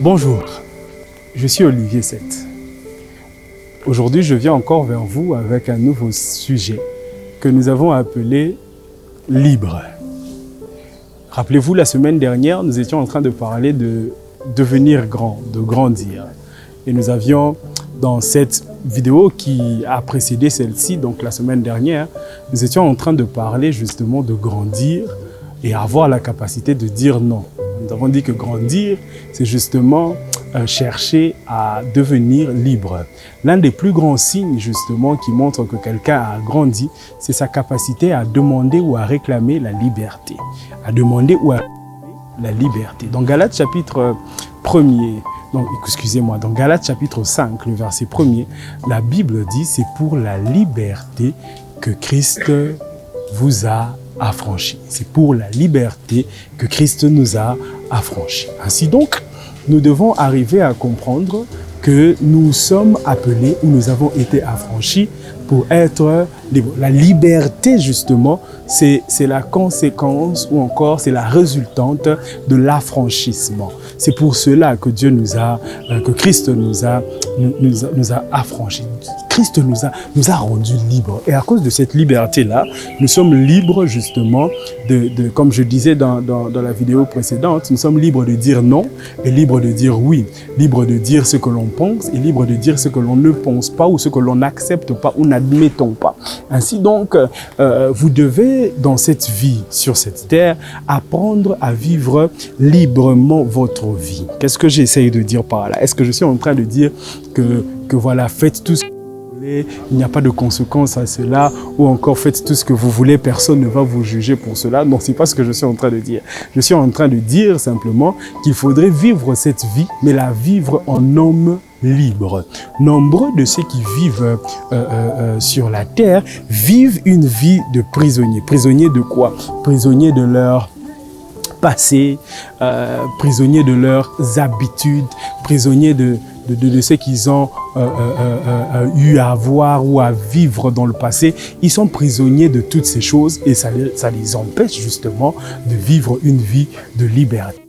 Bonjour, je suis Olivier Seth. Aujourd'hui, je viens encore vers vous avec un nouveau sujet que nous avons appelé « Libre ». Rappelez-vous, la semaine dernière, nous étions en train de parler de devenir grand, de grandir. Et nous avions, dans cette vidéo qui a précédé celle-ci, donc la semaine dernière, nous étions en train de parler justement de grandir et avoir la capacité de dire non. Nous avons dit que grandir, c'est justement chercher à devenir libre. L'un des plus grands signes justement qui montre que quelqu'un a grandi, c'est sa capacité à demander ou à réclamer la liberté. À demander ou à réclamer la liberté. Dans Galates chapitre 1er, dans Galates chapitre 5, le verset 1er, la Bible dit c'est pour la liberté que Christ vous a affranchis. C'est pour la liberté que Christ nous a affranchis. Ainsi donc, nous devons arriver à comprendre que nous sommes appelés ou nous avons été affranchis pour être libres. La liberté, justement, c'est la conséquence ou encore c'est la résultante de l'affranchissement. C'est pour cela que Dieu que Christ nous a affranchis. Christ nous a rendus libres. Et à cause de cette liberté-là, nous sommes libres justement comme je disais dans la vidéo précédente, nous sommes libres de dire non et libres de dire oui. Libres de dire ce que l'on pense et libres de dire ce que l'on ne pense pas ou ce que l'on n'accepte pas ou n'admettons pas. Ainsi donc, vous devez dans cette vie, sur cette terre, apprendre à vivre librement votre vie. Qu'est-ce que j'essaye de dire par là? Est-ce que je suis en train de dire que voilà, faites tout ce que vous voulez, il n'y a pas de conséquences à cela, ou encore faites tout ce que vous voulez, personne ne va vous juger pour cela? Non, c'est pas ce que je suis en train de dire. Je suis en train de dire simplement qu'il faudrait vivre cette vie, mais la vivre en homme libre. Nombreux de ceux qui vivent sur la terre vivent une vie de prisonniers. Prisonniers de quoi? Prisonniers de leur passé, prisonniers de leurs habitudes, prisonniers de ce qu'ils ont eu à voir ou à vivre dans le passé. Ils sont prisonniers de toutes ces choses et ça les empêche justement de vivre une vie de liberté.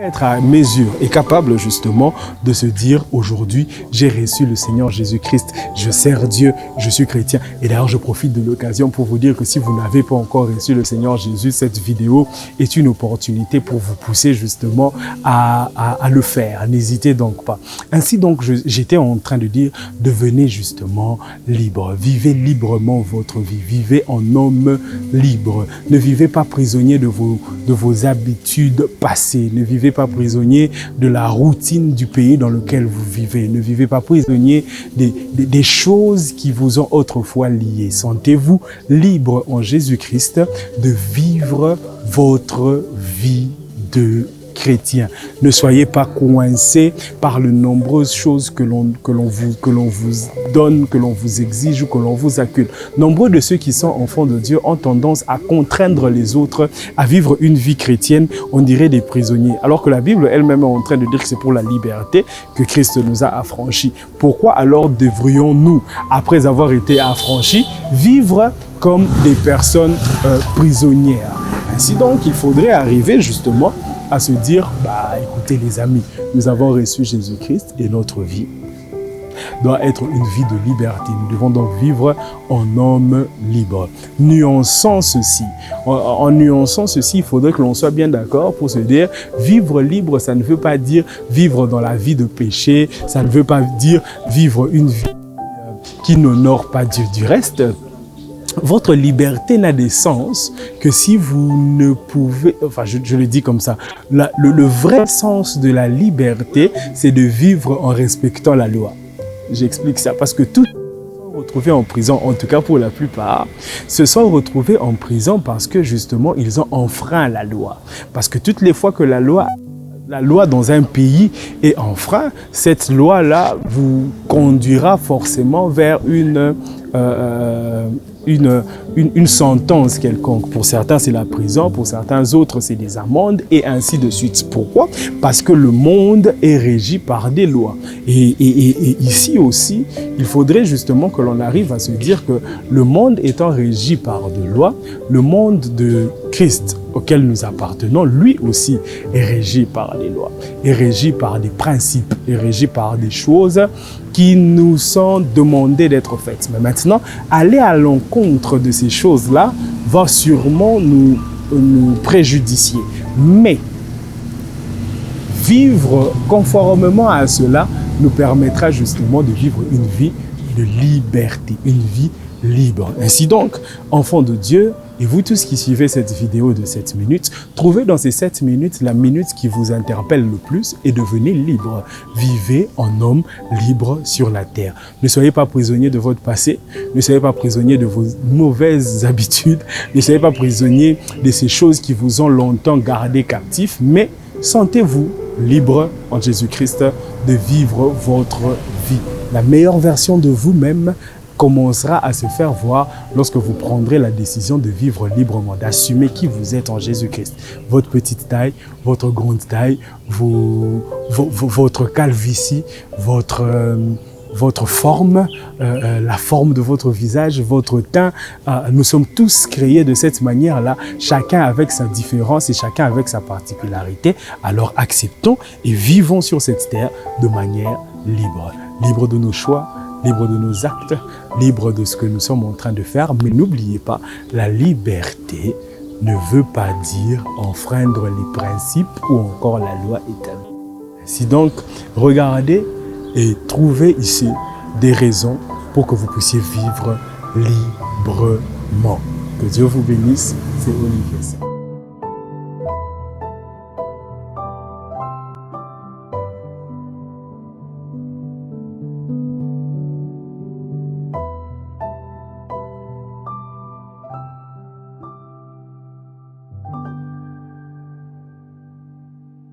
Être à mesure et capable justement de se dire aujourd'hui j'ai reçu le Seigneur Jésus-Christ, je sers Dieu, je suis chrétien. Et d'ailleurs je profite de l'occasion pour vous dire que si vous n'avez pas encore reçu le Seigneur Jésus, cette vidéo est une opportunité pour vous pousser justement à le faire. N'hésitez donc pas. Ainsi donc j'étais en train de dire devenez justement libre, vivez librement votre vie, vivez en homme libre. Ne vivez pas prisonnier de vos habitudes passées, ne vivez pas prisonnier de la routine du pays dans lequel vous vivez. Ne vivez pas prisonnier des choses qui vous ont autrefois liés. Sentez-vous libre en Jésus-Christ de vivre votre vie de chrétien. Ne soyez pas coincés par les nombreuses choses que l'on vous donne, que l'on vous exige ou que l'on vous accule. Nombreux de ceux qui sont enfants de Dieu ont tendance à contraindre les autres à vivre une vie chrétienne, on dirait des prisonniers. Alors que la Bible elle-même est en train de dire que c'est pour la liberté que Christ nous a affranchis. Pourquoi alors devrions-nous, après avoir été affranchis, vivre comme des personnes prisonnières? Ainsi donc, il faudrait arriver justement à se dire, écoutez les amis, nous avons reçu Jésus-Christ et notre vie doit être une vie de liberté. Nous devons donc vivre en homme libre. Nuançons ceci. En nuançant ceci, il faudrait que l'on soit bien d'accord pour se dire, vivre libre, ça ne veut pas dire vivre dans la vie de péché, ça ne veut pas dire vivre une vie qui n'honore pas Dieu. Du reste, votre liberté n'a de sens que si vous ne pouvez, enfin je le dis comme ça, le vrai sens de la liberté, c'est de vivre en respectant la loi. J'explique ça parce que tous sont retrouvés en prison, en tout cas pour la plupart, se sont retrouvés en prison parce que justement ils ont enfreint la loi. Parce que toutes les fois que la loi dans un pays est enfreinte, cette loi-là vous conduira forcément vers une sentence quelconque. Pour certains, c'est la prison, pour certains autres, c'est des amendes, et ainsi de suite. Pourquoi? Parce que le monde est régi par des lois. Et ici aussi, il faudrait justement que l'on arrive à se dire que le monde étant régi par des lois, le monde de Christ auquel nous appartenons, lui aussi est régi par les lois, est régi par des principes, est régi par des choses qui nous sont demandées d'être faites. Mais maintenant, aller à l'encontre de ces choses-là va sûrement nous préjudicier. Mais vivre conformément à cela nous permettra justement de vivre une vie de liberté, une vie libre. Ainsi donc, enfants de Dieu, et vous tous qui suivez cette vidéo de 7 minutes, trouvez dans ces 7 minutes la minute qui vous interpelle le plus et devenez libre. Vivez en homme libre sur la terre. Ne soyez pas prisonnier de votre passé, ne soyez pas prisonnier de vos mauvaises habitudes, ne soyez pas prisonnier de ces choses qui vous ont longtemps gardé captifs, mais sentez-vous libre en Jésus-Christ de vivre votre vie. La meilleure version de vous-même commencera à se faire voir lorsque vous prendrez la décision de vivre librement, d'assumer qui vous êtes en Jésus-Christ. Votre petite taille, votre grande taille, votre calvitie, votre forme, la forme de votre visage, votre teint. Nous sommes tous créés de cette manière-là, chacun avec sa différence et chacun avec sa particularité. Alors acceptons et vivons sur cette terre de manière libre. Libre de nos choix, libre de nos actes, libre de ce que nous sommes en train de faire. Mais n'oubliez pas, la liberté ne veut pas dire enfreindre les principes ou encore la loi établie. Ainsi donc, regardez et trouvez ici des raisons pour que vous puissiez vivre librement. Que Dieu vous bénisse, c'est Olivier.